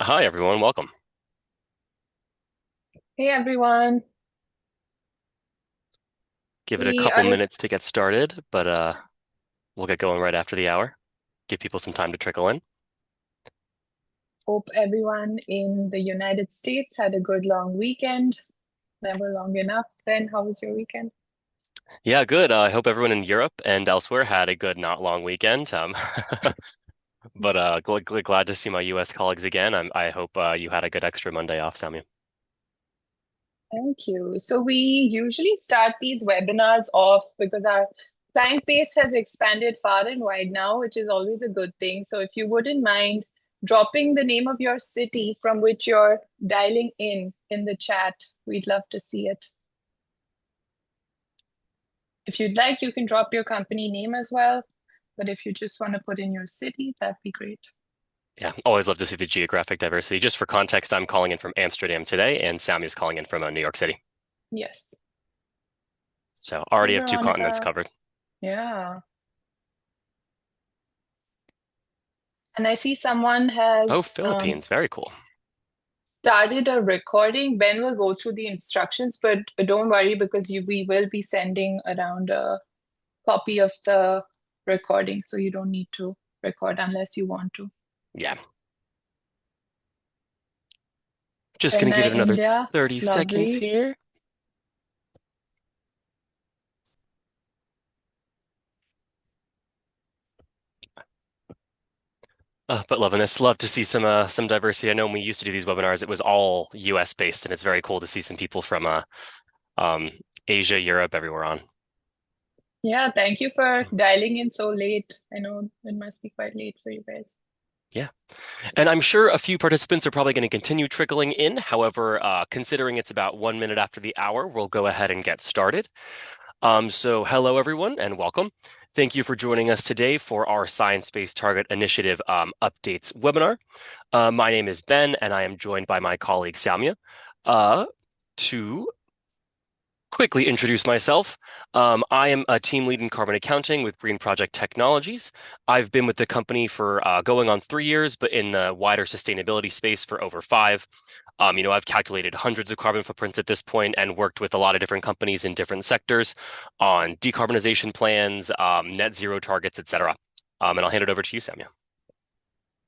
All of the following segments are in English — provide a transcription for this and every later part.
Hi, everyone. Welcome. Hey everyone, Give it a we couple I minutes to get started, but we'll get going right after the hour. Give people some time to trickle in. hope everyone in the United States had a good long weekend. Never long enough. Ben, how was your weekend? Yeah, good. I hope everyone in Europe and elsewhere had a good, not long weekend. But glad to see my U.S. colleagues again. I hope you had a good extra Monday off, Samuel. Thank you. So we usually start these webinars off because our client base has expanded far and wide now, which is always a good thing. So if you wouldn't mind dropping the name of your city from which you're dialing in the chat, we'd love to see it. If you'd like, you can drop your company name as well. But if you just want to put in your city, that'd be great. Yeah, always love to see the geographic diversity. Just for context, I'm calling in from Amsterdam today, and Sam is calling in from New York City. Yes. So Hi, already have two continents Veronica. covered. Yeah. And I see someone Oh, has Philippines. Very cool. started a recording. Ben will go through the instructions, but don't worry because we will be sending around a copy of the recording, so you don't need to record unless you want to. Yeah. Just gonna give Chennai, it another India. 30 seconds Lovely. here. But loving this, love to see some diversity. I know when we used to do these webinars, it was all US based, and it's very cool to see some people from um, Asia, Europe, everywhere on. Yeah, thank you for dialing in so late. I know it must be quite late for you guys. Yeah, and I'm sure a few participants are probably going to continue trickling in. However, considering it's about 1 minute after the hour, we'll go ahead and get started. So hello everyone and welcome. Thank you for joining us today for our Science-Based Target Initiative updates webinar. My name is Ben, and I am joined by my colleague Samya. To quickly introduce myself, I am a team lead in carbon accounting with Green Project Technologies. I've been with the company for going on 3 years, but in the wider sustainability space for over five. I've calculated hundreds of carbon footprints at this point and worked with a lot of different companies in different sectors on decarbonization plans, net zero targets, etc. And I'll hand it over to you, Samya.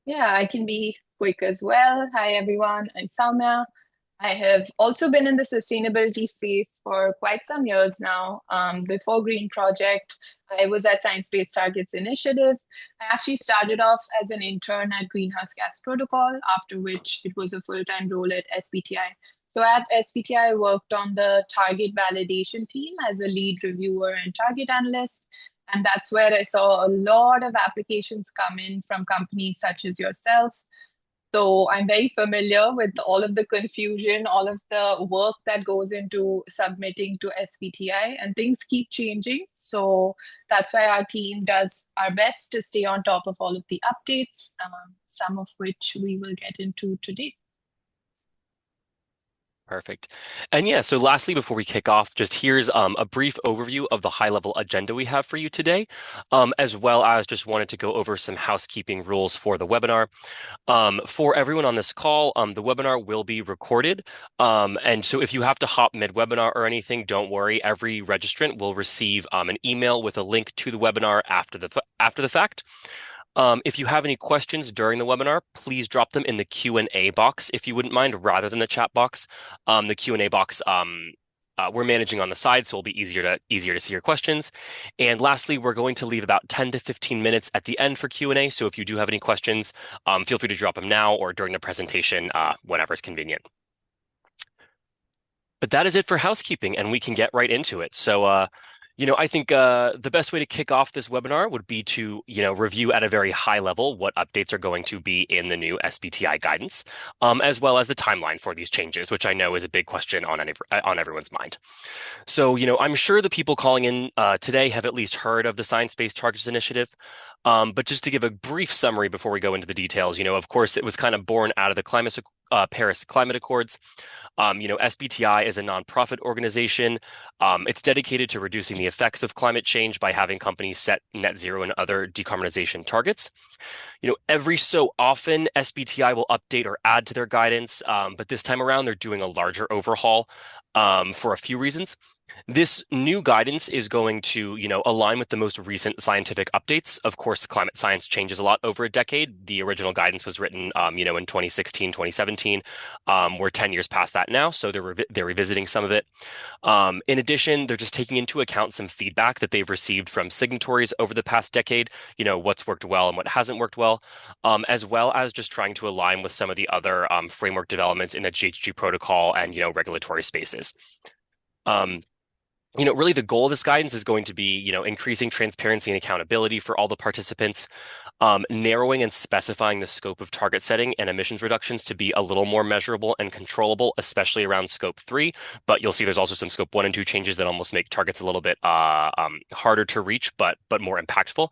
Yeah, I can be quick as well. Hi, everyone. I'm Soumya. I have also been in the sustainability space for quite some years now. Before Green Project, I was at Science Based Targets Initiative. I actually started off as an intern at Greenhouse Gas Protocol, after which it was a full-time role at SBTi. So at SBTi, I worked on the target validation team as a lead reviewer and target analyst. And that's where I saw a lot of applications come in from companies such as yourselves. So I'm very familiar with all of the confusion, all of the work that goes into submitting to SBTi, and things keep changing. So that's why our team does our best to stay on top of all of the updates, some of which we will get into today. Perfect. And yeah, so lastly, before we kick off, just here's a brief overview of the high-level agenda we have for you today, as well as just wanted to go over some housekeeping rules for the webinar. For everyone on this call, the webinar will be recorded. And so if you have to hop mid-webinar or anything, don't worry. Every registrant will receive an email with a link to the webinar after the fact. If you have any questions during the webinar, please drop them in the Q&A box if you wouldn't mind, rather than the chat box. The Q&A box we're managing on the side, so it'll be easier to see your questions. And lastly, we're going to leave about 10 to 15 minutes at the end for Q&A. So if you do have any questions, feel free to drop them now or during the presentation, whenever it's convenient. But that is it for housekeeping, and we can get right into it. So, I think the best way to kick off this webinar would be to, review at a very high level what updates are going to be in the new SBTi guidance, as well as the timeline for these changes, which I know is a big question on everyone's mind. So, I'm sure the people calling in today have at least heard of the Science-Based Targets Initiative. But just to give a brief summary before we go into the details, of course, it was kind of born out of the Paris Climate Accords. SBTi is a nonprofit organization. It's dedicated to reducing the effects of climate change by having companies set net zero and other decarbonization targets. Every so often, SBTi will update or add to their guidance, but this time around, they're doing a larger overhaul for a few reasons. This new guidance is going to, align with the most recent scientific updates. Of course, climate science changes a lot over a decade. The original guidance was written, in 2016, 2017. We're 10 years past that now, so they're revisiting some of it. In addition, they're just taking into account some feedback that they've received from signatories over the past decade, what's worked well and what hasn't worked well, as well as just trying to align with some of the other framework developments in the GHG protocol and, regulatory spaces. Um, really the goal of this guidance is going to be, increasing transparency and accountability for all the participants, narrowing and specifying the scope of target setting and emissions reductions to be a little more measurable and controllable, especially around scope 3. But you'll see there's also some scope 1 and 2 changes that almost make targets a little bit harder to reach, but more impactful.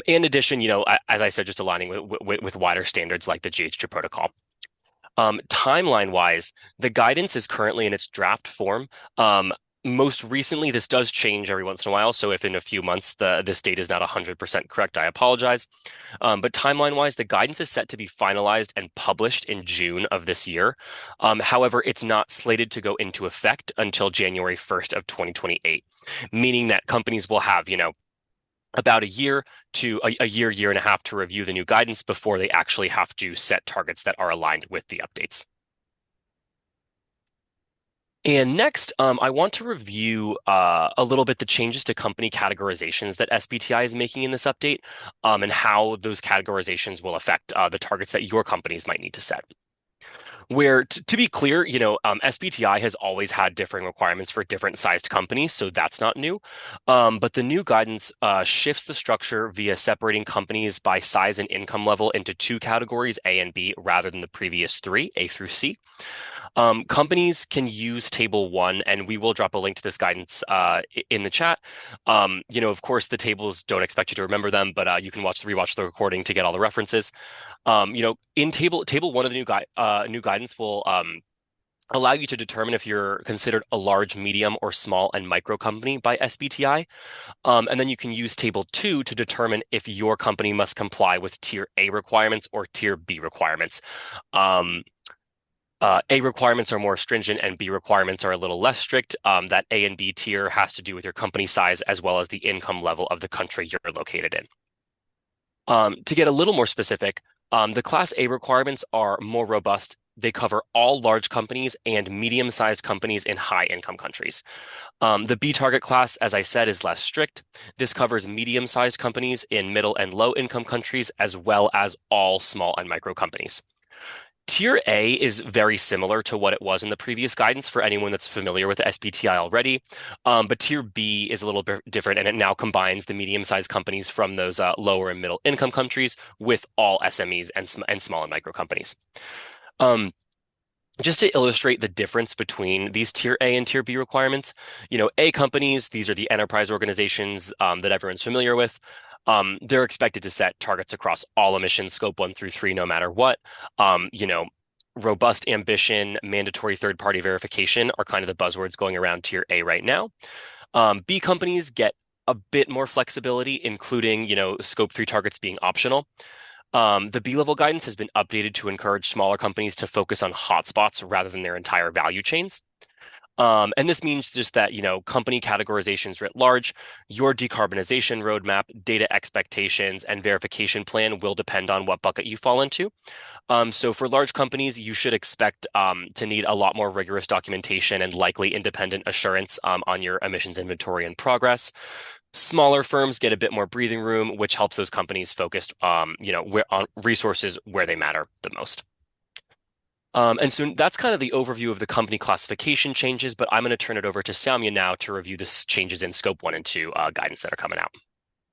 In addition, as I said, just aligning with wider standards like the GHG protocol. Timeline wise, the guidance is currently in its draft form. Most recently, this does change every once in a while. So if in a few months this date is not 100% correct, I apologize. But timeline-wise, the guidance is set to be finalized and published in June of this year. However, it's not slated to go into effect until January 1st of 2028, meaning that companies will have, about a year to a year and a half to review the new guidance before they actually have to set targets that are aligned with the updates. And next, I want to review a little bit the changes to company categorizations that SBTi is making in this update, and how those categorizations will affect the targets that your companies might need to set. Where, to be clear, SBTi has always had differing requirements for different sized companies, so that's not new. But the new guidance shifts the structure via separating companies by size and income level into two categories, A and B, rather than the previous three, A through C. Companies can use Table 1, and we will drop a link to this guidance in the chat. Of course, the tables don't expect you to remember them, but you can rewatch the recording to get all the references. In Table 1 of the new guidance will allow you to determine if you're considered a large, medium, or small and micro company by SBTi. And then you can use Table 2 to determine if your company must comply with Tier A requirements or Tier B requirements. A requirements are more stringent and B requirements are a little less strict. That A and B tier has to do with your company size as well as the income level of the country you're located in. To get a little more specific, the Class A requirements are more robust. They cover all large companies and medium-sized companies in high-income countries. The B target class, as I said, is less strict. This covers medium-sized companies in middle and low-income countries, as well as all small and micro companies. Tier A is very similar to what it was in the previous guidance for anyone that's familiar with the SBTi already. But Tier B is a little bit different, and it now combines the medium-sized companies from those lower and middle income countries with all SMEs and small and micro companies. Just to illustrate the difference between these Tier A and Tier B requirements, A companies, these are the enterprise organizations that everyone's familiar with. They're expected to set targets across all emissions, scope 1 through 3, no matter what. Robust ambition, mandatory third-party verification are kind of the buzzwords going around Tier A right now. B companies get a bit more flexibility, including, scope 3 targets being optional. The B-level guidance has been updated to encourage smaller companies to focus on hotspots rather than their entire value chains. And this means just that, company categorizations writ large, your decarbonization roadmap, data expectations, and verification plan will depend on what bucket you fall into. So for large companies, you should expect to need a lot more rigorous documentation and likely independent assurance on your emissions inventory and progress. Smaller firms get a bit more breathing room, which helps those companies focus, on resources where they matter the most. And so that's kind of the overview of the company classification changes, but I'm going to turn it over to Samya now to review the changes in scope 1 and 2 guidance that are coming out.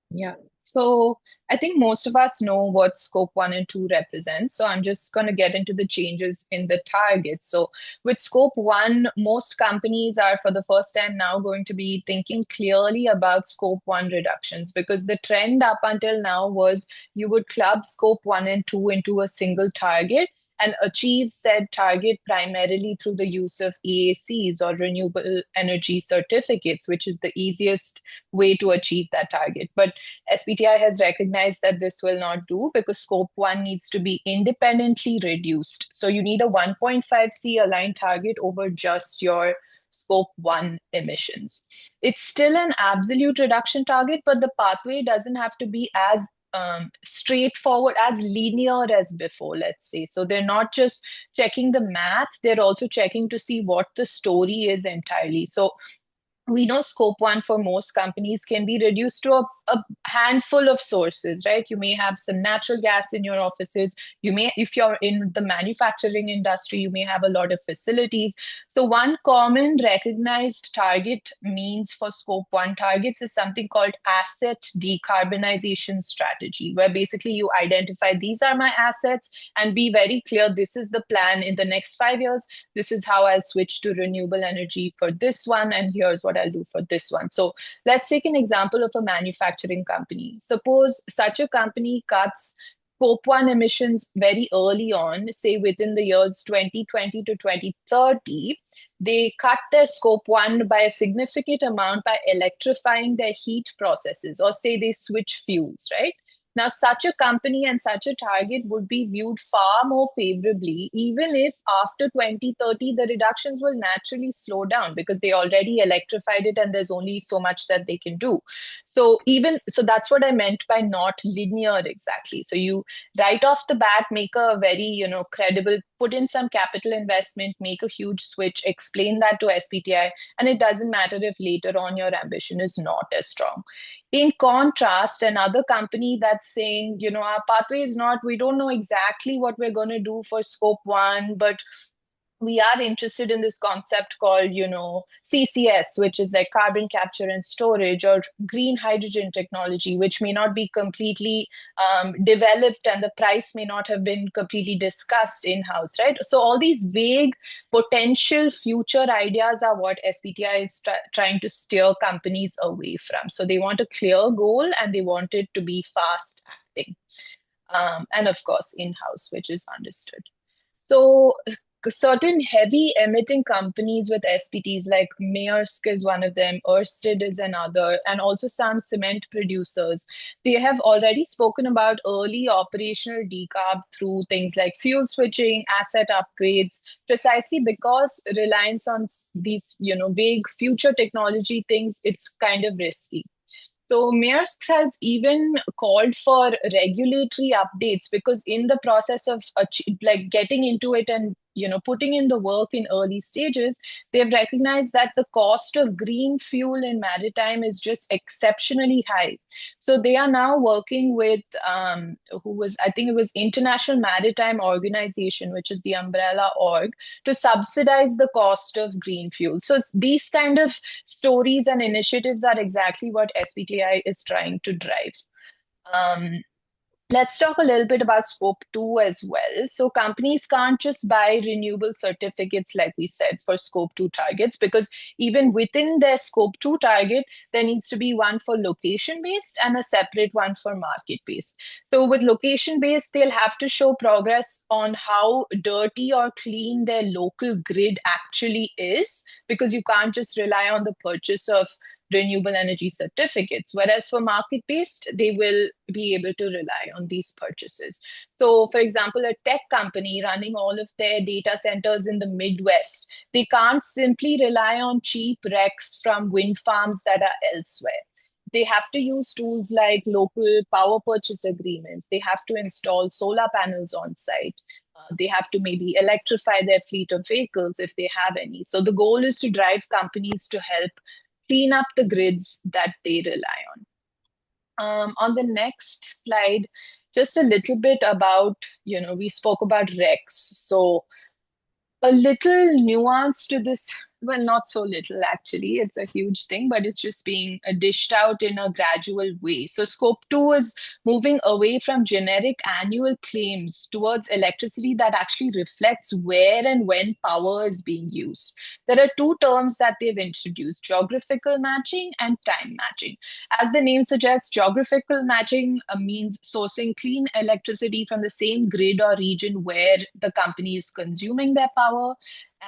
Yeah. So I think most of us know what scope 1 and 2 represent. So I'm just going to get into the changes in the targets. So with scope 1, most companies are for the first time now going to be thinking clearly about scope 1 reductions, because the trend up until now was you would club scope 1 and 2 into a single target. and achieve said target primarily through the use of EACs or renewable energy certificates, which is the easiest way to achieve that target. But SBTi has recognized that this will not do because scope 1 needs to be independently reduced. So you need a 1.5C aligned target over just your scope 1 emissions. It's still an absolute reduction target, but the pathway doesn't have to be as straightforward, as linear as before, let's say. So they're not just checking the math, they're also checking to see what the story is entirely. So we know scope 1 for most companies can be reduced to a handful of sources, right? You may have some natural gas in your offices. You may, if you're in the manufacturing industry, you may have a lot of facilities. So one common recognized target means for scope 1 targets is something called asset decarbonization strategy, where basically you identify these are my assets and be very clear, this is the plan in the next 5 years. This is how I'll switch to renewable energy for this one, and here's what I'll do for this one. So let's take an example of a manufacturing company. Suppose such a company cuts scope 1 emissions very early on, say within the years 2020 to 2030. They cut their scope 1 by a significant amount by electrifying their heat processes, or say they switch fuels, right? Now, such a company and such a target would be viewed far more favorably, even if after 2030, the reductions will naturally slow down because they already electrified it and there's only so much that they can do. So that's what I meant by not linear exactly. So you right off the bat make a very, credible, put in some capital investment, make a huge switch, explain that to SBTi, and it doesn't matter if later on your ambition is not as strong. In contrast, another company that's saying, our pathway is not, we don't know exactly what we're going to do for scope 1, but we are interested in this concept called, CCS, which is like carbon capture and storage, or green hydrogen technology, which may not be completely developed and the price may not have been completely discussed in-house, right? So all these vague potential future ideas are what SBTi is trying to steer companies away from. So they want a clear goal and they want it to be fast acting. And of course, in-house, which is understood. So certain heavy emitting companies with SPTs like Maersk is one of them, Ørsted is another, and also some cement producers. They have already spoken about early operational decarb through things like fuel switching, asset upgrades, precisely because reliance on these, vague future technology things, it's kind of risky. So Maersk has even called for regulatory updates because in the process of like getting into it and putting in the work in early stages, they've recognized that the cost of green fuel in maritime is just exceptionally high. So they are now working with I think it was International Maritime Organization, which is the umbrella org, to subsidize the cost of green fuel. So these kind of stories and initiatives are exactly what SBTi is trying to drive. Um, Let's talk a little bit about scope 2 as well. So companies can't just buy renewable certificates, like we said, for scope 2 targets, because even within their scope 2 target, there needs to be one for location based and a separate one for market based. So with location based, they'll have to show progress on how dirty or clean their local grid actually is, because you can't just rely on the purchase of renewable energy certificates. Whereas for market based, they will be able to rely on these purchases. So, for example, a tech company running all of their data centers in the Midwest, they can't simply rely on cheap RECs from wind farms that are elsewhere. They have to use tools like local power purchase agreements. They have to install solar panels on site. They have to maybe electrify their fleet of vehicles if they have any. So the goal is to drive companies to help clean up the grids that they rely on. On the next slide, just a little bit about, we spoke about RECs. So a little nuance to this Well, not so little actually. It's a huge thing, but it's just being dished out in a gradual way. So, scope two is moving away from generic annual claims towards electricity that actually reflects where and when power is being used. There are two terms that they've introduced: geographical matching and time matching. As the name suggests, geographical matching means sourcing clean electricity from the same grid or region where the company is consuming their power.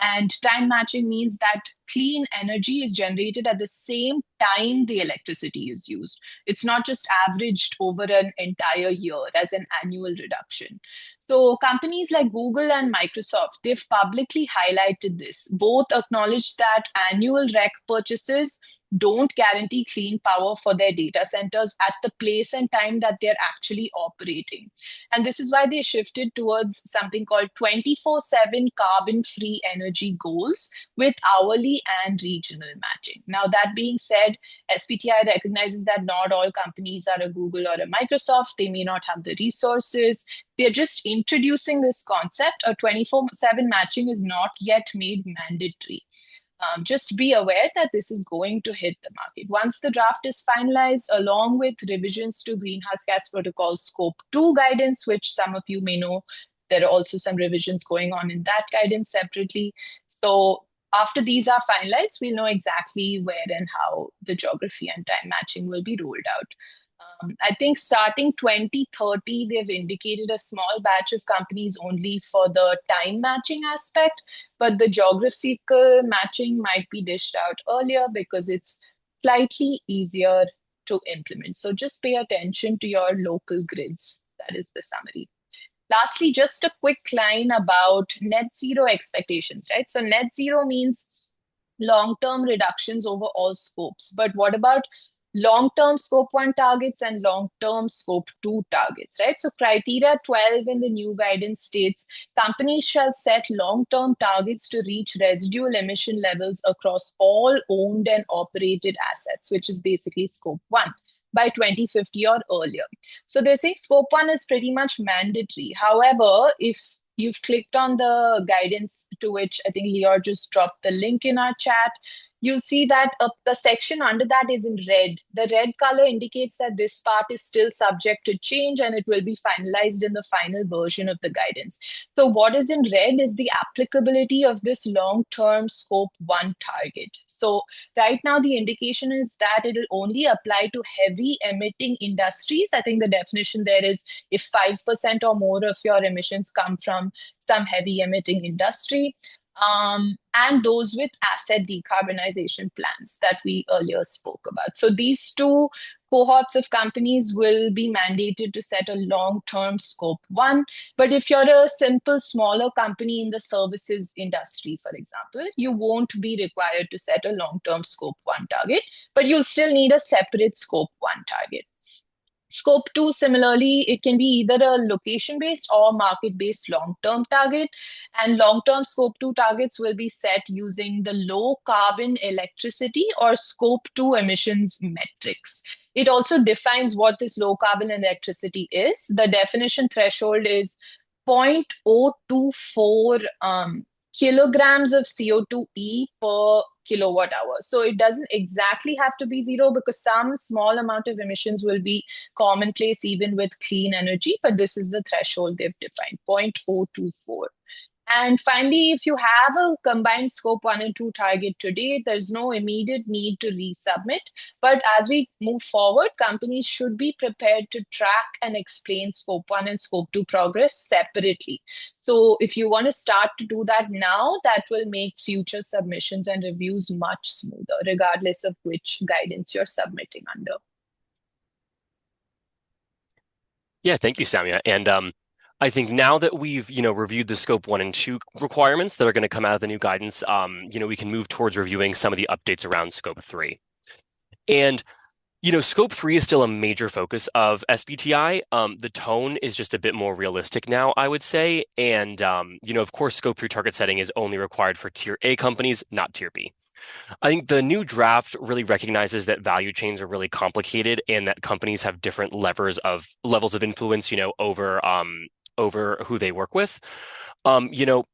And time matching means that clean energy is generated at the same time the electricity is used. It's not just averaged over an entire year as an annual reduction. So companies like Google and Microsoft, they've publicly highlighted this. Both acknowledge that annual REC purchases don't guarantee clean power for their data centers at the place and time that they're actually operating. And this is why they shifted towards something called 24/7 carbon free energy goals with hourly and regional matching. Now, that being said, SBTi recognizes that not all companies are a Google or a Microsoft. They may not have the resources. They're just introducing this concept. A 24/7 matching is not yet made mandatory. Just be aware that this is going to hit the market. Once the draft is finalized, along with revisions to Greenhouse Gas Protocol Scope 2 guidance, which some of you may know, there are also some revisions going on in that guidance separately. So after these are finalized, we'll know exactly where and how the geography and time matching will be rolled out. I think starting 2030, they've indicated a small batch of companies only for the time matching aspect, but the geographical matching might be dished out earlier because it's slightly easier to implement. So just pay attention to your local grids. That is the summary. Lastly, just a quick line about net zero expectations, right? So net zero means long-term reductions over all scopes. But what about long-term scope 1 targets and long-term scope 2 targets, right? So criteria 12 in the new guidance states companies shall set long-term targets to reach residual emission levels across all owned and operated assets, which is basically scope 1 by 2050 or earlier. So they're saying scope 1 is pretty much mandatory. However, if you've clicked on the guidance to which I think Lior just dropped the link in our chat, you'll see that the section under that is in red. The red color indicates that this part is still subject to change and it will be finalized in the final version of the guidance. So what is in red is the applicability of this long-term scope 1 target. So right now the indication is that it will only apply to heavy emitting industries. I think the definition there is if 5% or more of your emissions come from some heavy emitting industry, and those with asset decarbonization plans that we earlier spoke about. So these two cohorts of companies will be mandated to set a long-term scope 1. But if you're a simple, smaller company in the services industry, for example, you won't be required to set a long-term scope 1 target, but you'll still need a separate scope 1 target. Scope 2, similarly, it can be either a location-based or market-based long-term target. And long-term Scope 2 targets will be set using the low-carbon electricity or Scope 2 emissions metrics. It also defines what this low-carbon electricity is. The definition threshold is 0.024 kilograms of CO2e per kilowatt hour. So it doesn't exactly have to be zero because some small amount of emissions will be commonplace even with clean energy, but this is the threshold they've defined, 0.024. And finally, if you have a combined scope 1 and 2 target today, there's no immediate need to resubmit. But as we move forward, companies should be prepared to track and explain scope 1 and scope 2 progress separately. So if you want to start to do that now, that will make future submissions and reviews much smoother, regardless of which guidance you're submitting under. Yeah, thank you, Samia. And I think now that we've, reviewed the scope 1 and 2 requirements that are going to come out of the new guidance, we can move towards reviewing some of the updates around scope 3. And scope 3 is still a major focus of SBTi. The tone is just a bit more realistic now, I would say. And, of course, scope 3 target setting is only required for tier A companies, not tier B. I think the new draft really recognizes that value chains are really complicated and that companies have different levels of influence, over who they work with. Um, you know,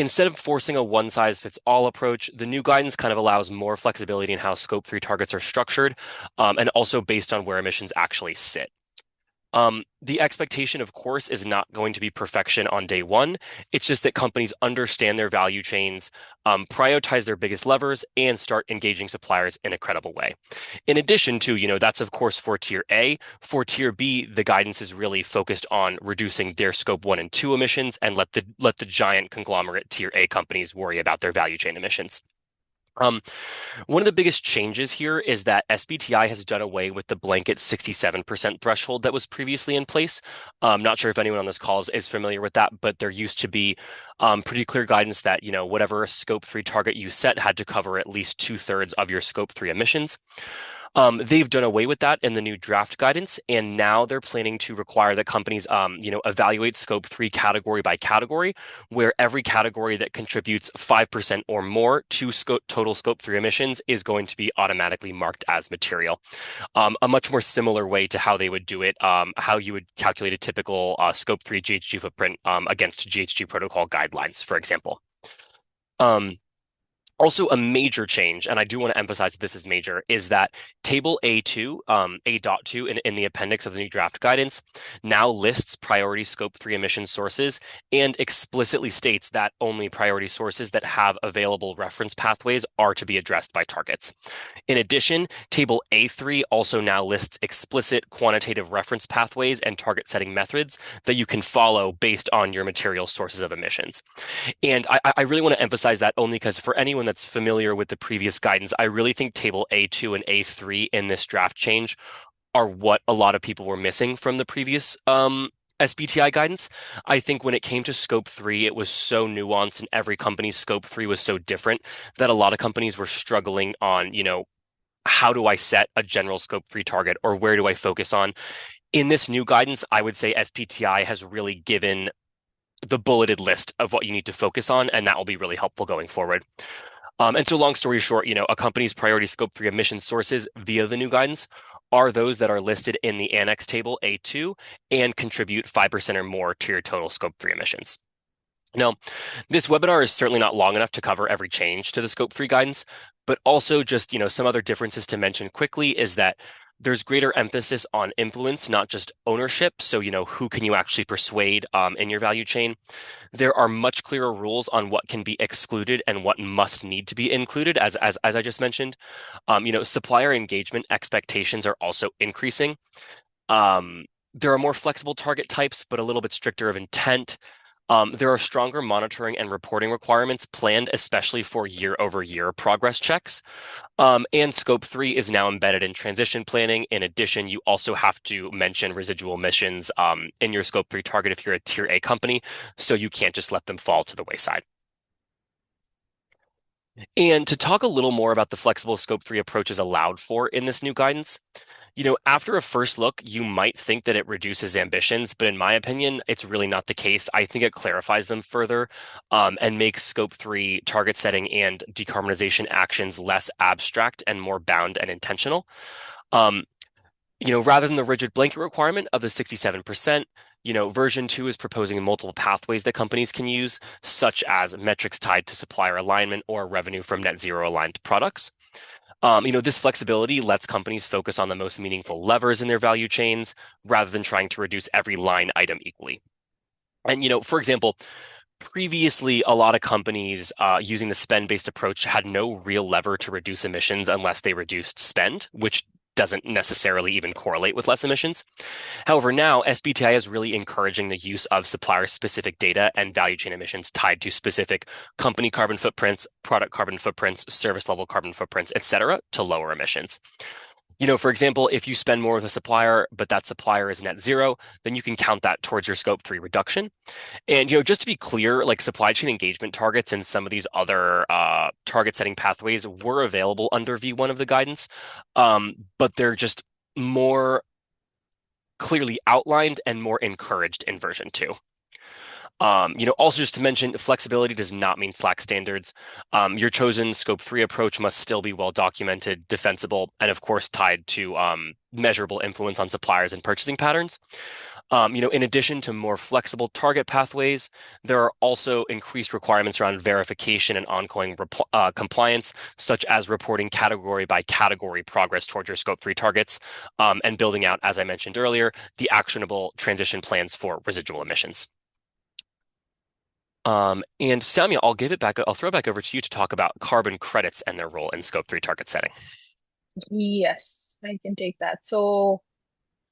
Instead of forcing a one-size-fits-all approach, the new guidance kind of allows more flexibility in how Scope 3 targets are structured, and also based on where emissions actually sit. The expectation, of course, is not going to be perfection on day one. It's just that companies understand their value chains, prioritize their biggest levers, and start engaging suppliers in a credible way. In addition to, that's of course for tier A. For tier B, the guidance is really focused on reducing their scope 1 and 2 emissions and let the giant conglomerate tier A companies worry about their value chain emissions. Um, One of the biggest changes here is that SBTi has done away with the blanket 67% threshold that was previously in place. Not sure if anyone on this call is familiar with that, but there used to be pretty clear guidance that, whatever scope 3 target you set had to cover at least two-thirds of your scope 3 emissions. They've done away with that in the new draft guidance, and now they're planning to require that companies, evaluate scope 3 category by category, where every category that contributes 5% or more to total scope 3 emissions is going to be automatically marked as material. A much more similar way to how they would do it, how you would calculate a typical scope 3 GHG footprint against GHG protocol guidelines, for example. Um, Also, a major change, and I do want to emphasize that this is major, is that Table A2, A.2 in the appendix of the new draft guidance now lists priority Scope 3 emission sources and explicitly states that only priority sources that have available reference pathways are to be addressed by targets. In addition, Table A3 also now lists explicit quantitative reference pathways and target setting methods that you can follow based on your material sources of emissions. And I really want to emphasize that only because for anyone that's familiar with the previous guidance, I really think Table A2 and A3 in this draft change are what a lot of people were missing from the previous SBTi guidance. I think when it came to Scope 3, it was so nuanced and every company's Scope 3 was so different that a lot of companies were struggling on, how do I set a general Scope 3 target or where do I focus on? In this new guidance, I would say SBTi has really given the bulleted list of what you need to focus on, and that will be really helpful going forward. And so long story short, a company's priority scope 3 emission sources via the new guidance are those that are listed in the annex table A2 and contribute 5% or more to your total scope 3 emissions. Now, this webinar is certainly not long enough to cover every change to the scope 3 guidance, but also just, some other differences to mention quickly is that there's greater emphasis on influence, not just ownership. So, who can you actually persuade in your value chain? There are much clearer rules on what can be excluded and what must need to be included, as I just mentioned. Supplier engagement expectations are also increasing. There are more flexible target types, but a little bit stricter of intent. There are stronger monitoring and reporting requirements planned, especially for year-over-year progress checks. And Scope 3 is now embedded in transition planning. In addition, you also have to mention residual emissions in your Scope 3 target if you're a Tier A company, so you can't just let them fall to the wayside. And to talk a little more about the flexible Scope 3 approaches allowed for in this new guidance, after a first look, you might think that it reduces ambitions, but in my opinion, it's really not the case. I think it clarifies them further and makes Scope 3 target setting and decarbonization actions less abstract and more bound and intentional. Rather than the rigid blanket requirement of the 67%, version 2 is proposing multiple pathways that companies can use, such as metrics tied to supplier alignment or revenue from net zero aligned products. This flexibility lets companies focus on the most meaningful levers in their value chains rather than trying to reduce every line item equally. And, for example, previously, a lot of companies using the spend-based approach had no real lever to reduce emissions unless they reduced spend, which doesn't necessarily even correlate with less emissions. However, now SBTi is really encouraging the use of supplier-specific data and value chain emissions tied to specific company carbon footprints, product carbon footprints, service level carbon footprints, et cetera, to lower emissions. For example, if you spend more with a supplier, but that supplier is net zero, then you can count that towards your scope 3 reduction. And, just to be clear, like supply chain engagement targets and some of these other target setting pathways were available under V1 of the guidance, but they're just more clearly outlined and more encouraged in version 2. Also just to mention, flexibility does not mean slack standards. Your chosen scope 3 approach must still be well documented, defensible, and of course tied to measurable influence on suppliers and purchasing patterns. In addition to more flexible target pathways, there are also increased requirements around verification and ongoing compliance, such as reporting category by category progress towards your Scope 3 targets, and building out, as I mentioned earlier, the actionable transition plans for residual emissions. And Samia, I'll throw it back over to you to talk about carbon credits and their role in Scope 3 target setting. Yes, I can take that. So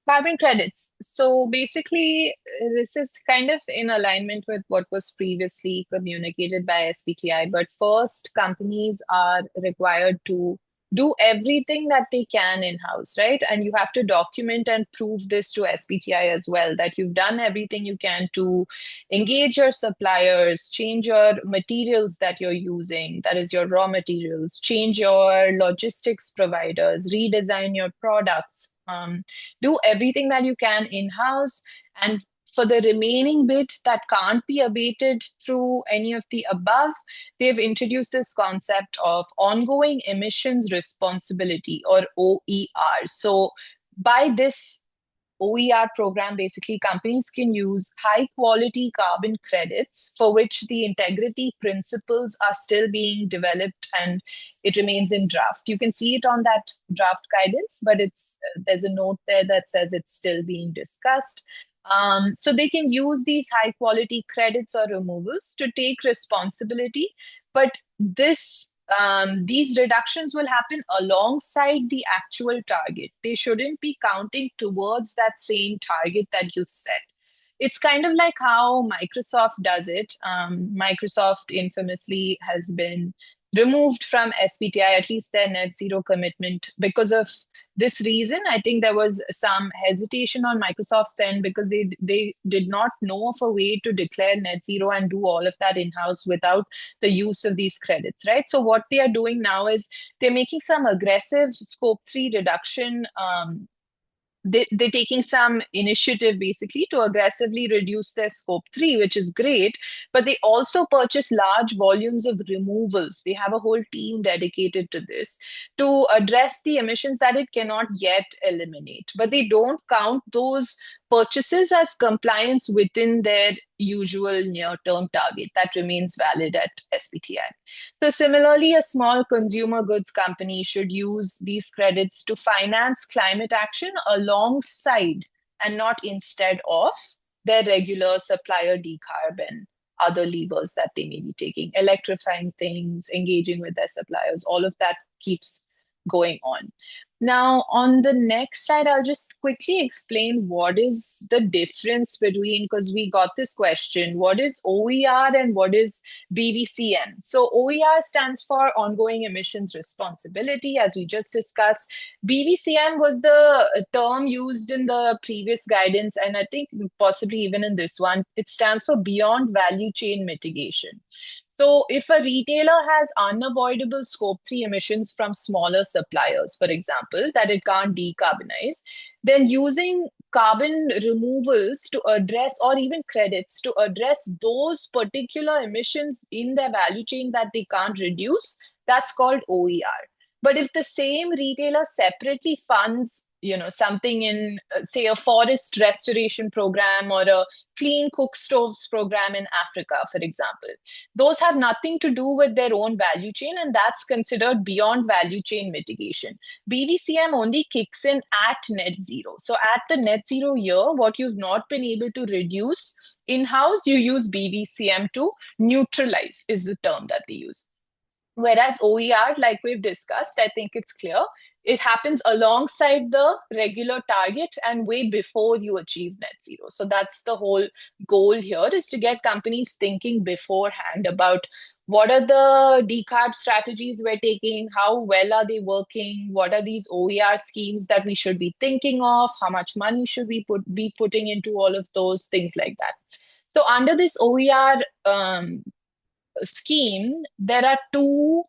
carbon credits. So basically, this is kind of in alignment with what was previously communicated by SBTi. But first, companies are required to do everything that they can in-house, right? And you have to document and prove this to SBTi as well, that you've done everything you can to engage your suppliers, change your materials that you're using, that is your raw materials, change your logistics providers, redesign your products. Do everything that you can in-house, and for the remaining bit that can't be abated through any of the above, they've introduced this concept of ongoing emissions responsibility, or OER. So by this OER program, basically companies can use high quality carbon credits for which the integrity principles are still being developed and it remains in draft. You can see it on that draft guidance, but there's a note there that says it's still being discussed. So they can use these high quality credits or removals to take responsibility, but these reductions will happen alongside the actual target. They shouldn't be counting towards that same target that you've set. It's kind of like how Microsoft does it. Microsoft infamously has been removed from SBTi, at least their net zero commitment, because of this reason. I think there was some hesitation on Microsoft's end because they did not know of a way to declare net zero and do all of that in-house without the use of these credits, right? So what they are doing now is they're making some aggressive scope 3 reduction. They're taking some initiative basically to aggressively reduce their scope 3, which is great, but they also purchase large volumes of removals. They have a whole team dedicated to this to address the emissions that it cannot yet eliminate, but they don't count those purchases as compliance within their usual near-term target that remains valid at SBTi. So similarly, a small consumer goods company should use these credits to finance climate action alongside and not instead of their regular supplier decarb and other levers that they may be taking, electrifying things, engaging with their suppliers, all of that keeps going on. Now, on the next slide, I'll just quickly explain what is the difference between, because we got this question, what is OER and what is BVCM? So OER stands for Ongoing Emissions Responsibility, as we just discussed. BVCM was the term used in the previous guidance, and I think possibly even in this one. It stands for Beyond Value Chain Mitigation. So if a retailer has unavoidable scope 3 emissions from smaller suppliers, for example, that it can't decarbonize, then using carbon removals to address, or even credits to address those particular emissions in their value chain that they can't reduce, that's called OER. But if the same retailer separately funds, something in, say, a forest restoration program or a clean cook stoves program in Africa, for example, those have nothing to do with their own value chain, and that's considered beyond value chain mitigation. BVCM only kicks in at net zero. So at the net zero year, what you've not been able to reduce in-house, you use BVCM to neutralize, is the term that they use. Whereas OER, like we've discussed, I think it's clear, it happens alongside the regular target and way before you achieve net zero. So that's the whole goal here, is to get companies thinking beforehand about what are the decarb strategies we're taking, how well are they working, what are these OER schemes that we should be thinking of, how much money should we be putting into all of those, things like that. So under this OER scheme, there are two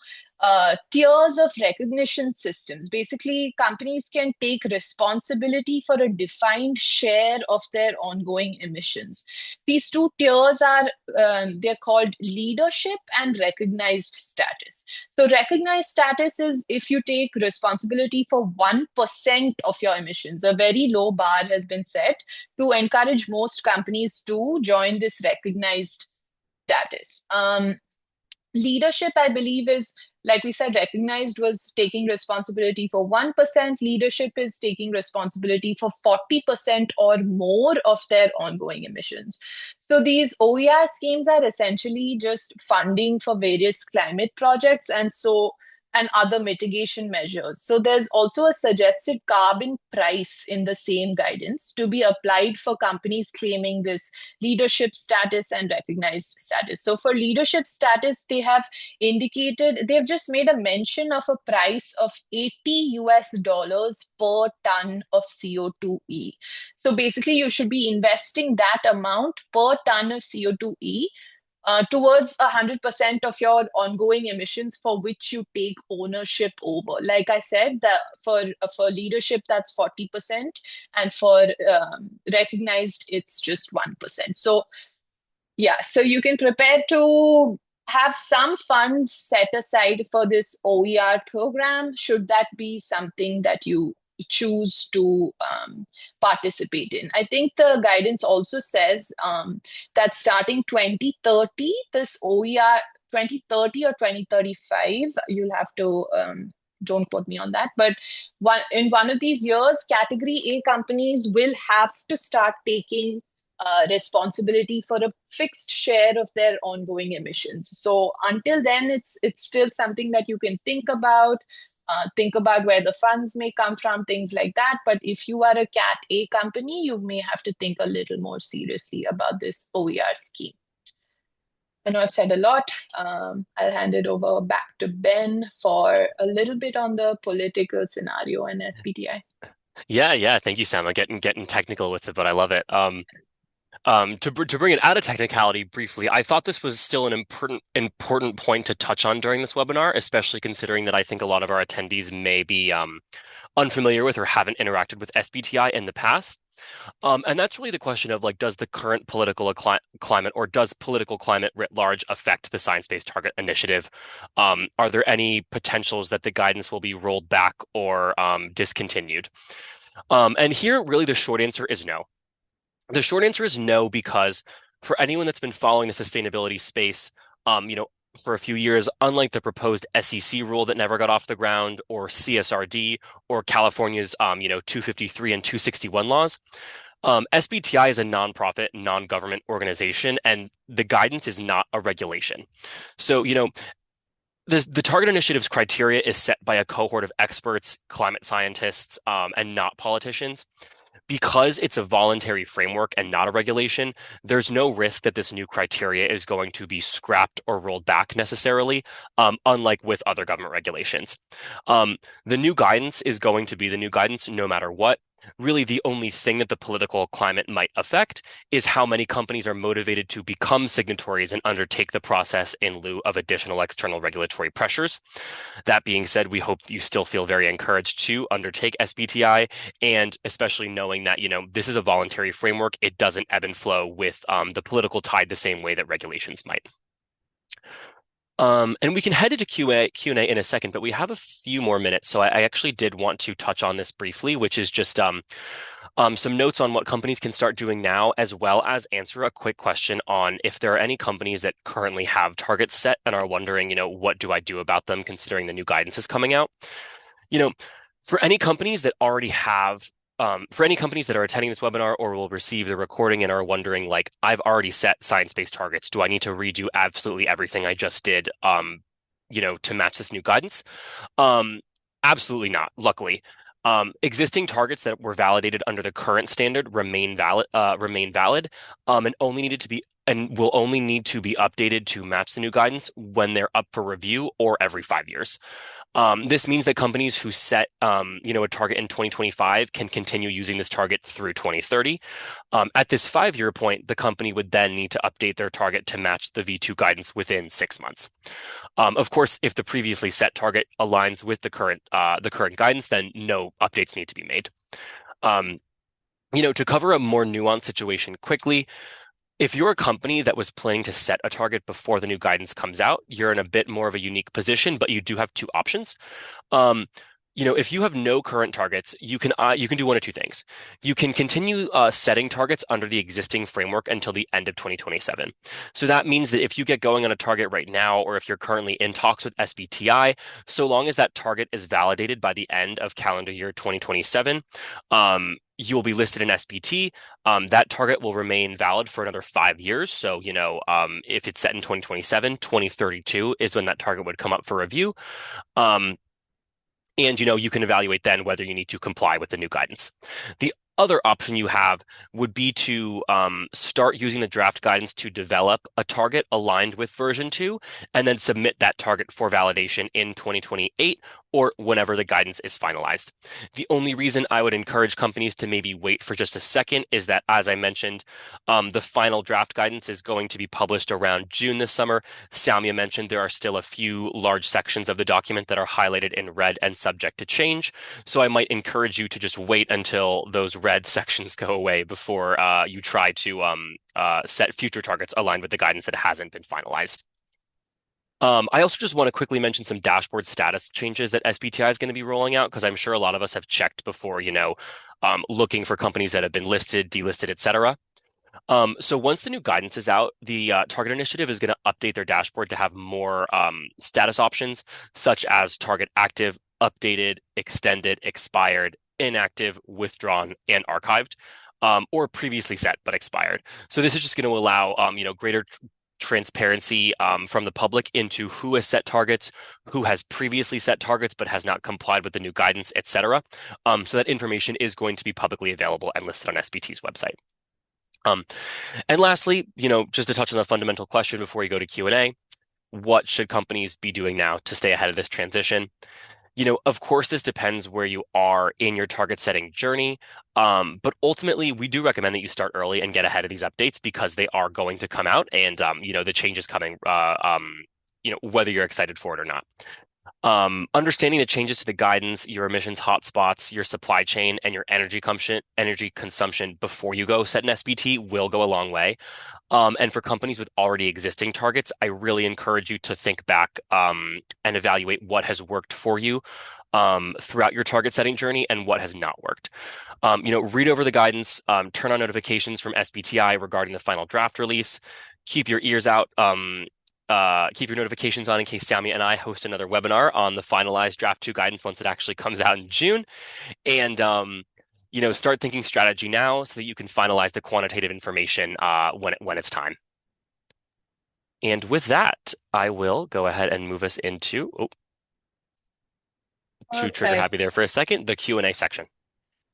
tiers of recognition systems. Basically, companies can take responsibility for a defined share of their ongoing emissions. These two tiers are they're called leadership and recognized status. So, recognized status is if you take responsibility for 1% of your emissions. A very low bar has been set to encourage most companies to join this recognized status. Leadership, I believe, is like we said, recognized was taking responsibility for 1%. Leadership is taking responsibility for 40% or more of their ongoing emissions. So these OER schemes are essentially just funding for various climate projects and other mitigation measures. So there's also a suggested carbon price in the same guidance to be applied for companies claiming this leadership status and recognized status. So for leadership status, they've just made a mention of a price of $80 per ton of CO2e. So basically, you should be investing that amount per ton of CO2e towards 100% of your ongoing emissions for which you take ownership over. Like I said, that for leadership, that's 40%, and for recognized, it's just 1%. So yeah, so you can prepare to have some funds set aside for this OER program, should that be something that you choose to participate in. I think the guidance also says that starting 2030, this OER 2030 or 2035, you'll have to don't quote me on that, but in one of these years, category A companies will have to start taking responsibility for a fixed share of their ongoing emissions. So until then, it's still something that you can think about where the funds may come from, things like that. But if you are a Cat A company, you may have to think a little more seriously about this OER scheme. I know I've said a lot. I'll hand it over back to Ben for a little bit on the political scenario and SBTi. Yeah, yeah. Thank you, Sam. I'm getting technical with it, but I love it. To bring it out of technicality briefly, I thought this was still an important point to touch on during this webinar, especially considering that I think a lot of our attendees may be unfamiliar with or haven't interacted with SBTi in the past. And that's really the question of like, does the current political climate or does political climate writ large affect the Science-Based Target Initiative? Are there any potentials that the guidance will be rolled back or discontinued? And here, really, the short answer is no. The short answer is no, because for anyone that's been following the sustainability space, for a few years, unlike the proposed SEC rule that never got off the ground, or CSRD, or California's, 253 and 261 laws, SBTi is a nonprofit, non-government organization, and the guidance is not a regulation. So, the Target Initiative's criteria is set by a cohort of experts, climate scientists, and not politicians. Because it's a voluntary framework and not a regulation, there's no risk that this new criteria is going to be scrapped or rolled back necessarily, unlike with other government regulations. The new guidance is going to be the new guidance no matter what. Really, the only thing that the political climate might affect is how many companies are motivated to become signatories and undertake the process in lieu of additional external regulatory pressures. That being said, we hope you still feel very encouraged to undertake SBTi, and especially knowing that, this is a voluntary framework, it doesn't ebb and flow with the political tide the same way that regulations might. And we can head into Q&A in a second, but we have a few more minutes. So I actually did want to touch on this briefly, which is just some notes on what companies can start doing now, as well as answer a quick question on if there are any companies that currently have targets set and are wondering, what do I do about them considering the new guidance is coming out? For any companies that already have for any companies that are attending this webinar or will receive the recording and are wondering, like, I've already set science-based targets. Do I need to redo absolutely everything I just did, to match this new guidance? Absolutely not, luckily. Existing targets that were validated under the current standard remain valid, and only needed to be and will only need to be updated to match the new guidance when they're up for review or every 5 years. This means that companies who set, a target in 2025 can continue using this target through 2030. At this 5 year point, the company would then need to update their target to match the V2 guidance within 6 months. Of course, if the previously set target aligns with the current guidance, then no updates need to be made. Um, to cover a more nuanced situation quickly, if you're a company that was planning to set a target before the new guidance comes out, you're in a bit more of a unique position, but you do have two options. Um, if you have no current targets, you can do one of two things. You can continue setting targets under the existing framework until the end of 2027. So that means that if you get going on a target right now, or if you're currently in talks with SBTi, so long as that target is validated by the end of calendar year 2027, you will be listed in SBT. That target will remain valid for another 5 years. So, if it's set in 2027, 2032 is when that target would come up for review. Um, and you can evaluate then whether you need to comply with the new guidance. The other option you have would be to start using the draft guidance to develop a target aligned with version 2 and then submit that target for validation in 2028 or whenever the guidance is finalized. The only reason I would encourage companies to maybe wait for just a second is that, as I mentioned, the final draft guidance is going to be published around June this summer. Samia mentioned there are still a few large sections of the document that are highlighted in red and subject to change. So I might encourage you to just wait until those red sections go away before you try to set future targets aligned with the guidance that hasn't been finalized. I also just want to quickly mention some dashboard status changes that SBTi is going to be rolling out, because I'm sure a lot of us have checked before, looking for companies that have been listed, delisted, etc. So once the new guidance is out, the Target Initiative is going to update their dashboard to have more status options, such as target active, updated, extended, expired, inactive, withdrawn, and archived, or previously set but expired. So this is just going to allow greater transparency from the public into who has set targets, who has previously set targets but has not complied with the new guidance, etc. So that information is going to be publicly available and listed on SBT's website. Um, and lastly, just to touch on the fundamental question before you go to Q&A, what should companies be doing now to stay ahead of this transition? Of course, this depends where you are in your target setting journey. But ultimately, we do recommend that you start early and get ahead of these updates, because they are going to come out, and the change is coming, whether you're excited for it or not. Understanding the changes to the guidance, your emissions hotspots, your supply chain, and your energy consumption before you go set an SBT will go a long way. And for companies with already existing targets, I really encourage you to think back and evaluate what has worked for you throughout your target setting journey and what has not worked. Read over the guidance, turn on notifications from SBTi regarding the final draft release, keep your ears out. Keep your notifications on in case Sammy and I host another webinar on the finalized draft 2 guidance once it actually comes out in June. And start thinking strategy now so that you can finalize the quantitative information when it's time. And with that, I will go ahead and move us into to trigger Perfect. happy there for a second, the Q&A section.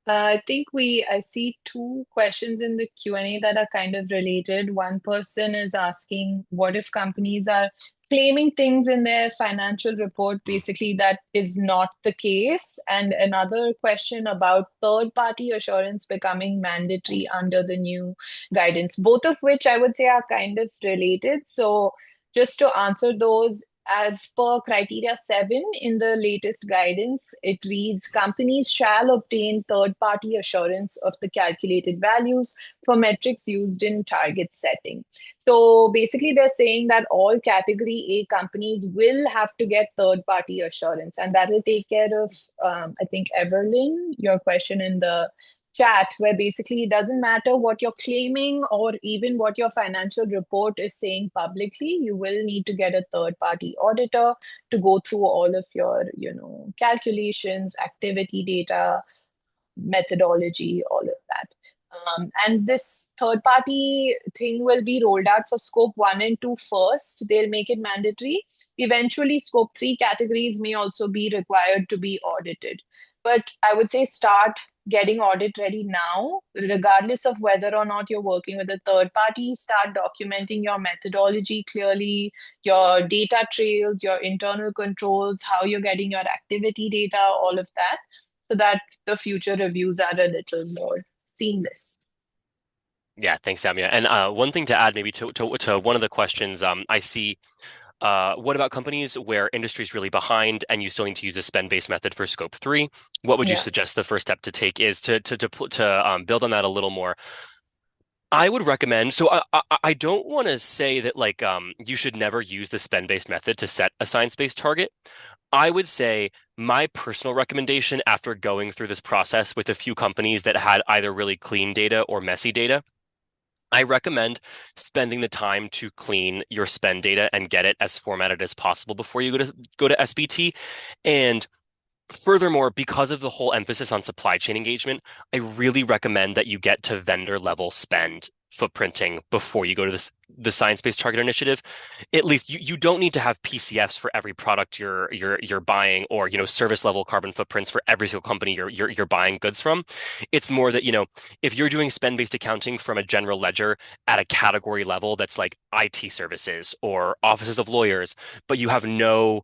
I think I see two questions in the Q&A that are kind of related. One person is asking, what if companies are claiming things in their financial report, basically that is not the case? And another question about third-party assurance becoming mandatory under the new guidance, both of which I would say are kind of related. So just to answer those, as per criteria 7 in the latest guidance, it reads companies shall obtain third party assurance of the calculated values for metrics used in target setting. So basically, they're saying that all category A companies will have to get third party assurance, and that will take care of, I think, Everlyn, your question in the chat, where basically it doesn't matter what you're claiming or even what your financial report is saying publicly, you will need to get a third party auditor to go through all of your calculations, activity data, methodology, all of that. And this third party thing will be rolled out for scope 1 and 2 first. They'll make it mandatory. Eventually, scope 3 categories may also be required to be audited. But I would say start getting audit ready now, regardless of whether or not you're working with a third party. Start documenting your methodology clearly, your data trails, your internal controls, how you're getting your activity data, all of that, so that the future reviews are a little more seamless. Yeah, thanks, Samia. And one thing to add, maybe to one of the questions, I see. What about companies where industry is really behind and you still need to use a spend-based method for scope three? What would you Yeah. suggest the first step to take is to build on that a little more? I would recommend. So I don't want to say that like you should never use the spend-based method to set a science-based target. I would say my personal recommendation after going through this process with a few companies that had either really clean data or messy data, I recommend spending the time to clean your spend data and get it as formatted as possible before you go to SBT. And furthermore, because of the whole emphasis on supply chain engagement, I really recommend that you get to vendor level spend footprinting before you go to the science-based target initiative. At least you don't need to have PCFs for every product you're buying, or service level carbon footprints for every single company you're buying goods from. It's more that if you're doing spend-based accounting from a general ledger at a category level that's like IT services or offices of lawyers, but you have no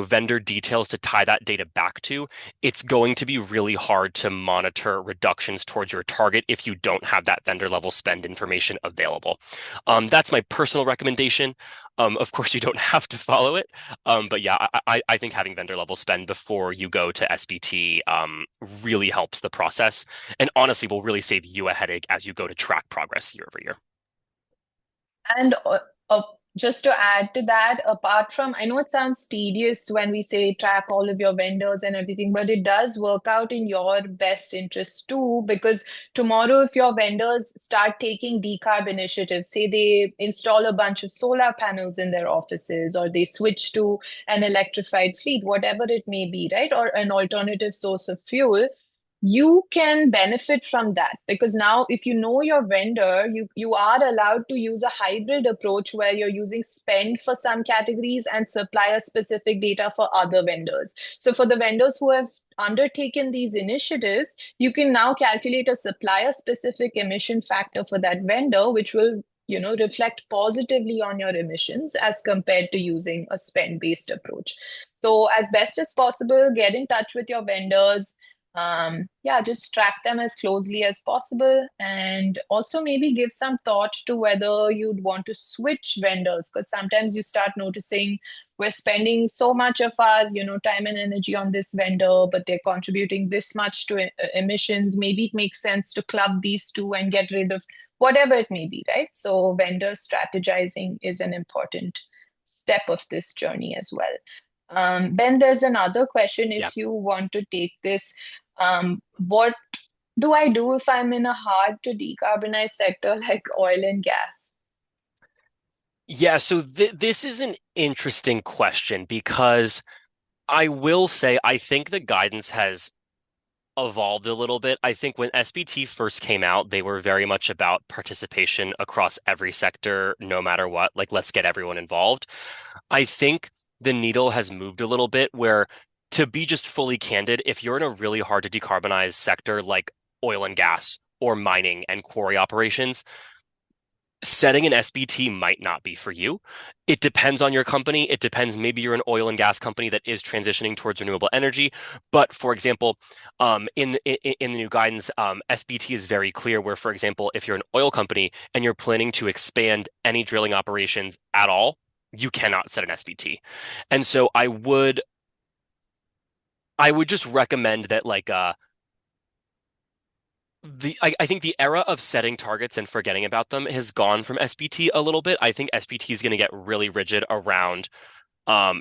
vendor details to tie that data back to, it's going to be really hard to monitor reductions towards your target if you don't have that vendor level spend information available. That's my personal recommendation. Of course, you don't have to follow it. But yeah, I think having vendor level spend before you go to SBT really helps the process, and honestly will really save you a headache as you go to track progress year over year. And just to add to that, apart from, I know it sounds tedious when we say track all of your vendors and everything, but it does work out in your best interest too, because tomorrow, if your vendors start taking decarb initiatives, say they install a bunch of solar panels in their offices, or they switch to an electrified fleet, whatever it may be, right? Or an alternative source of fuel, you can benefit from that, because now if you know your vendor, you are allowed to use a hybrid approach where you're using spend for some categories and supplier specific data for other vendors. So for the vendors who have undertaken these initiatives, you can now calculate a supplier specific emission factor for that vendor, which will reflect positively on your emissions as compared to using a spend based approach. So as best as possible, get in touch with your vendors. Yeah, just track them as closely as possible, and also maybe give some thought to whether you'd want to switch vendors, because sometimes you start noticing we're spending so much of our time and energy on this vendor, but they're contributing this much to emissions. Maybe it makes sense to club these two and get rid of whatever it may be, right? So vendor strategizing is an important step of this journey as well. Ben, there's another question Yeah. if you want to take this. What do I do if I'm in a hard to decarbonize sector like oil and gas? Yeah, so this is an interesting question because I will say I think the guidance has evolved a little bit. I think when SBT first came out, they were very much about participation across every sector, no matter what. Like, let's get everyone involved. I think the needle has moved a little bit where, to be just fully candid, if you're in a really hard to decarbonize sector like oil and gas or mining and quarry operations, setting an SBT might not be for you. It depends on your company. It depends. Maybe you're an oil and gas company that is transitioning towards renewable energy. But for example, in the new guidance, SBT is very clear where, for example, if you're an oil company and you're planning to expand any drilling operations at all, you cannot set an SBT. And so I would just recommend that like I think the era of setting targets and forgetting about them has gone from SBT a little bit. I think SBT is going to get really rigid around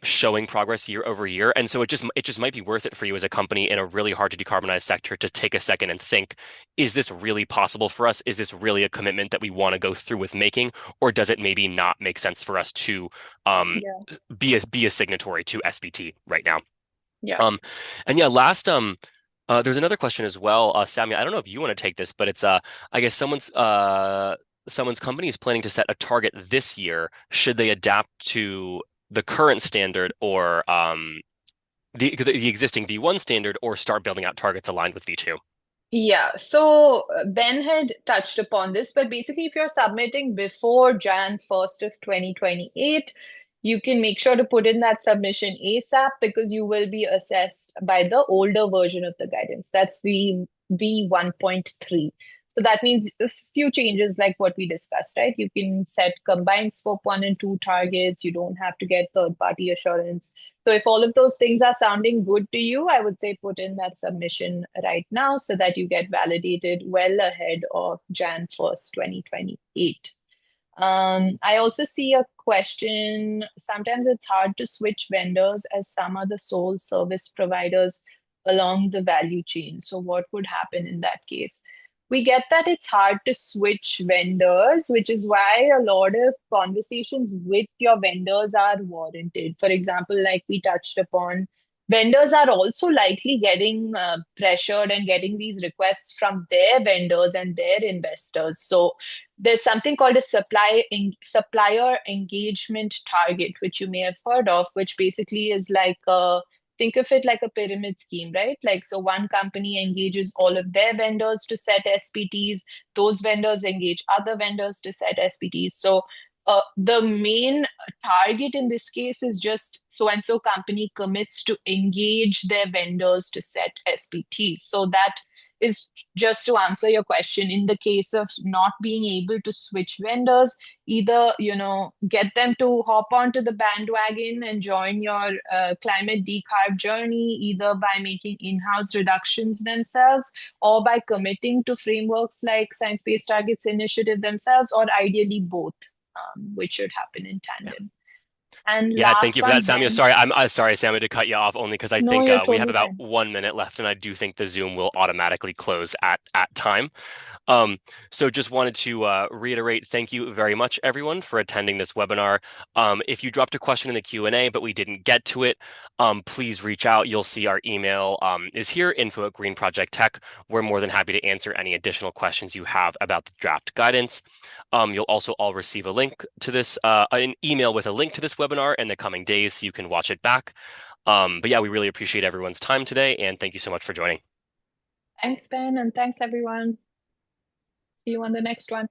showing progress year over year, and so it just might be worth it for you as a company in a really hard to decarbonize sector to take a second and think, is this really possible for us? Is this really a commitment that we want to go through with making, or does it maybe not make sense for us to um, Yeah, be a signatory to SBT right now? yeah. Um, and yeah, last there's another question as well, Sammy. I don't know if you want to take this, but it's I guess someone's company is planning to set a target this year. Should they adapt to the current standard or the existing V1 standard, or start building out targets aligned with V2? Yeah, so Ben had touched upon this, but basically, if you're submitting before Jan 1st of 2028, you can make sure to put in that submission ASAP because you will be assessed by the older version of the guidance. That's V 1.3. So that means a few changes like what we discussed, right? You can set combined scope 1 and 2 targets. You don't have to get third party assurance. So if all of those things are sounding good to you, I would say put in that submission right now so that you get validated well ahead of Jan 1st, 2028. I also see a question. Sometimes it's hard to switch vendors as some are the sole service providers along the value chain. So, what would happen in that case? We get that it's hard to switch vendors, which is why a lot of conversations with your vendors are warranted. For example, like we touched upon, vendors are also likely getting pressured and getting these requests from their vendors and their investors. So, there's something called a supplier engagement target, which you may have heard of, which basically is like think of it like a pyramid scheme, right? Like, so one company engages all of their vendors to set SPTs, those vendors engage other vendors to set SPTs. So the main target in this case is just so and so company commits to engage their vendors to set SPTs. So that is just to answer your question. In the case of not being able to switch vendors, either get them to hop onto the bandwagon and join your climate decarb journey, either by making in-house reductions themselves or by committing to frameworks like science-based targets initiative themselves, or ideally both, which should happen in tandem. And Yeah, thank last you for that, one, Samia. Ben. Sorry, I'm sorry, Samia, to cut you off only because I No, think you're we have totally about fine. 1 minute left, and I do think the Zoom will automatically close at time. Um, so just wanted to reiterate, thank you very much, everyone, for attending this webinar. If you dropped a question in the Q&A, but we didn't get to it, please reach out. You'll see our email is here, info at Green Project Tech. We're more than happy to answer any additional questions you have about the draft guidance. You'll also all receive a link to this, an email with a link to this webinar in the coming days so you can watch it back. But yeah, we really appreciate everyone's time today, and thank you so much for joining. Thanks, Ben, and thanks, everyone. See you on the next one.